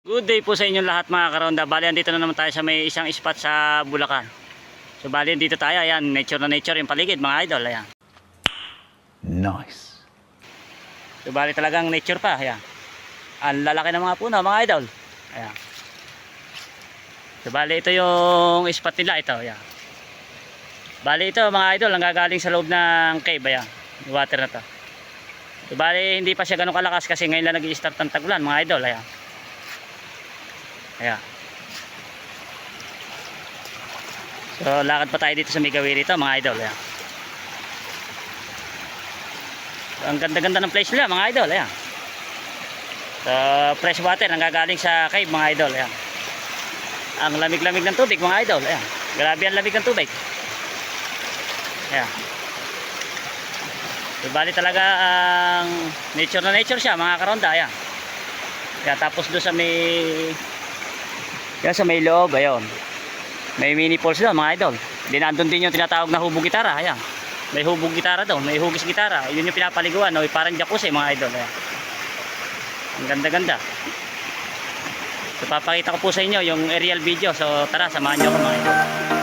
Good day po sa inyong lahat mga karonda. Bali, andito na naman tayo sa may isang spot sa Bulacan. So bali, dito tayo. Ayan, nature na nature yung paligid mga idol. Ayan. Nice. So bali talagang nature pa. Ayan. Ang lalaki ng mga puno mga idol. Ayan. So bali, ito yung spot nila. Ito. Ayan. Bali, ito mga idol, ang gagaling sa loob ng cave. Ayan. Yung water na to. So bali, hindi pa siya ganun kalakas kasi ngayon lang nag-i-start ng tagulan mga idol. Ayan. Ayan. So lakad pa tayo dito sa Migawi rito mga idol. Ayan. So, ang ganda-ganda ng place nila mga idol. Ayan. So fresh water nanggagaling sa cave mga idol. Ayan. Ang lamig-lamig ng tubig mga idol. Ayan. Grabe ang lamig ng tubig. Ayan. So bali talaga ang nature na nature siya mga karonda. Ayan. Kaya tapos doon sa may loob, ayun. May mini falls doon mga idol. Dinandun din yung tinatawag na hubog gitara. Ayan. May hubog gitara doon, may hugis gitara. Yun yung pinapaliguan, no? Parang jacuzzi mga idol. Ayan. Ang ganda-ganda. So papakita ko po sa inyo yung aerial video. So tara, samahan nyo ako mga idol.